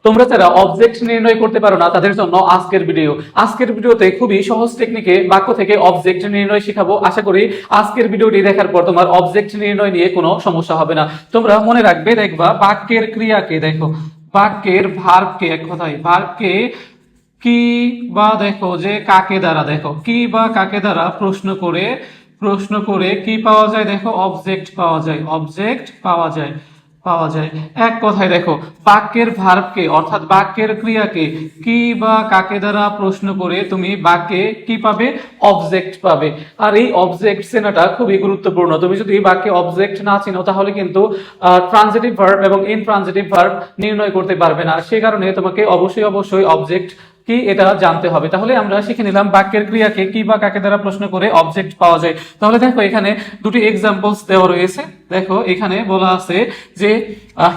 তোমরা যারা অবজেক্ট নির্ণয় করতে পারো না তাদের জন্য আজকের ভিডিওতে খুবই সহজ টেকনিকে বাক্য থেকে অবজেক্ট নির্ণয় শিখাবো। আশা করি আজকের ভিডিওটি দেখার পর তোমার অবজেক্ট নির্ণয় নিয়ে কোনো সমস্যা হবে না। তোমরা মনে রাখবে, দেখবা বাক্যের ক্রিয়াকে, দেখো বাক্যের ভার্বকে, এক কথায় ভার্বকে কি বা দেখো যে কাকে দ্বারা, দেখো কি বা কাকে দ্বারা প্রশ্ন করে কি পাওয়া যায়, দেখো অবজেক্ট পাওয়া যায়, অবজেক্ট পাওয়া যায়। এক কথায় দেখো বাক্যের ভার্বকে অর্থাৎ বাক্যের ক্রিয়াকে কি বা কাকে দ্বারা প্রশ্ন করে তুমি বাক্যে কি পাবে, অবজেক্ট পাবে। আর এই অবজেক্ট চেনাটা খুবই গুরুত্বপূর্ণ। তুমি যদি বাক্যে অবজেক্ট না চিনো তাহলে কিন্তু ট্রানজিটিভ ভার্ব এবং ইনট্রানজিটিভ ভার্ব নির্ণয় করতে পারবে না। সে কারণে তোমাকে অবশ্যই অবজেক্ট কি এটা জানতে হবে। তাহলে আমরা শিখে নিলাম বাক্যের ক্রিয়াকে কি বা কাকে দ্বারা প্রশ্ন করে অবজেক্ট পাওয়া যায়। তাহলে দেখো এখানে দুটি এক্সাম্পলস দেওয়া রয়েছে। দেখো এখানে বলা আছে যে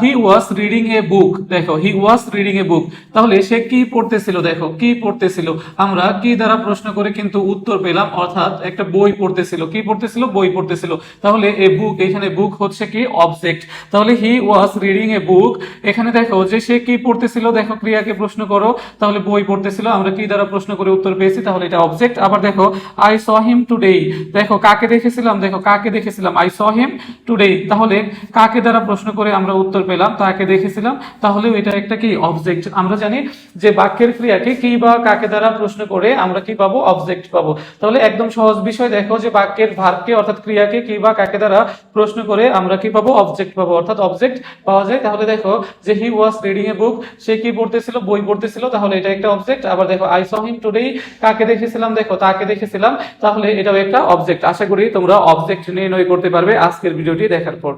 হি ওয়াজ রিডিং এ বুক, দেখো হি ওয়াজ রিডিং এ বুক, তাহলে সে কি পড়তেছিল, দেখো কি পড়তেছিল, আমরা কি দ্বারা প্রশ্ন করে কিন্তু উত্তর পেলাম, অর্থাৎ একটা বই পড়তেছিল, কি পড়তেছিল, বই পড়তেছিল। তাহলে এ বুক, এখানে বুক হচ্ছে কি অবজেক্ট। তাহলে হি ওয়াজ রিডিং এ বুক, এখানে দেখো যে সে কি পড়তেছিল, দেখো ক্রিয়াকে প্রশ্ন করো, তাহলে বই পড়তেছিল, আমরা কি দ্বারা প্রশ্ন করে উত্তর পেয়েছি, তাহলে এটা অবজেক্ট। আবার দেখো আই স হিম টুডে, দেখো কাকে দেখেছিলাম, দেখো কাকে দেখেছিলাম, আই স হিম টুডে, তাহলে কাকে দ্বারা প্রশ্ন করে আমরা উত্তর পেলাম, তাকে দেখেছিলাম, তাহলে এটা একটা কি অবজেক্ট। আমরা জানি যে বাক্যের ক্রিয়াকে কি বা কাকে দ্বারা প্রশ্ন করে আমরা কি পাবো, অবজেক্ট পাবো। তাহলে একদম সহজ বিষয়, দেখো যে বাক্যের ভার্বকে অর্থাৎ ক্রিয়াকে কি বা কাকে দ্বারা প্রশ্ন করে আমরা কি পাবো, অবজেক্ট পাবো, অর্থাৎ অবজেক্ট পাওয়া যায়। তাহলে দেখো যে হি ওয়াজ রিডিং এ বুক, সে কি পড়তেছিল, বই পড়তেছিল, তাহলে এটা একটা অবজেক্ট। আবার দেখো আই স হিম টুডে, কাকে দেখেছিলাম, দেখো তাকে দেখেছিলাম, তাহলে এটাও একটা অবজেক্ট। আশা করি তোমরা অবজেক্ট নির্ণয় করতে পারবে আজকের ভিডিওটি দেখার পর।